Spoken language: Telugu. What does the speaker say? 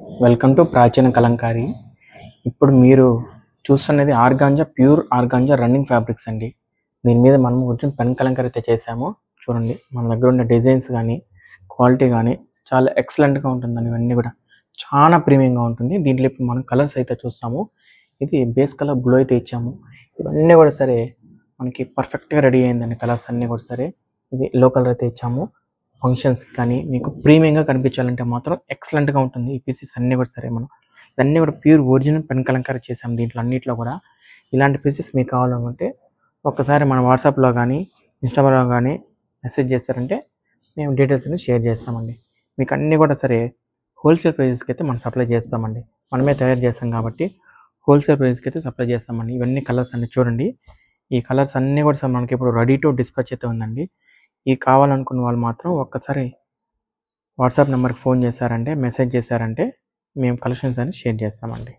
వెల్కమ్ టు ప్రాచీన కలంకారీ. ఇప్పుడు మీరు చూస్తున్నది organza, pure organza running fabrics అండి. దీని మీద మనం కొంచెం పెన్ కలంకారీ అయితే చేసాము. చూడండి, మన దగ్గర ఉన్న డిజైన్స్ కానీ క్వాలిటీ కానీ చాలా ఎక్సలెంట్గా ఉంటుందండి. ఇవన్నీ కూడా చాలా ప్రీమియంగా ఉంటుంది. దీంట్లో ఇప్పుడు మనం కలర్స్ అయితే చూస్తాము. ఇది బేస్ కలర్ బ్లూ అయితే ఇచ్చాము. ఇవన్నీ కూడా సరే మనకి పర్ఫెక్ట్గా రెడీ అయిందండి. కలర్స్ అన్నీ కూడా సరే ఇది ఎల్లో కలర్ అయితే ఇచ్చాము. ఫంక్షన్స్ కానీ మీకు ప్రీమియంగా కనిపించాలంటే మాత్రం ఎక్సలెంట్గా ఉంటుంది. ఈ పీసెస్ అన్నీ కూడా సరే మనం ఇవన్నీ కూడా ప్యూర్ ఒరిజినల్ పెన్ కలంకారీ చేసాం. దీంట్లో అన్నింటిలో కూడా ఇలాంటి పీసెస్ మీకు కావాలనుకుంటే ఒక్కసారి మన వాట్సాప్లో కానీ ఇన్స్టాగ్రామ్లో కానీ మెసేజ్ చేస్తారంటే మేము డీటెయిల్స్ అన్ని షేర్ చేస్తామండి. మీకు అన్నీ కూడా సరే హోల్సేల్ ప్రైజెస్కి అయితే మనం సప్లై చేస్తామండి. మనమే తయారు చేస్తాం కాబట్టి హోల్సేల్ ప్రైస్కి అయితే సప్లై చేస్తామండి. ఇవన్నీ కలర్స్ అన్ని చూడండి. ఈ కలర్స్ అన్నీ కూడా మనకి ఇప్పుడు రెడీ టు డిస్పాచ్ అయితే ఉందండి. ఈ కావాలనుకున్న వాళ్ళు మాత్రం ఒక్కసారి వాట్సాప్ నెంబర్కి ఫోన్ చేశారంటే మెసేజ్ చేశారంటే మేము కలెక్షన్స్ అని షేర్ చేస్తామండి.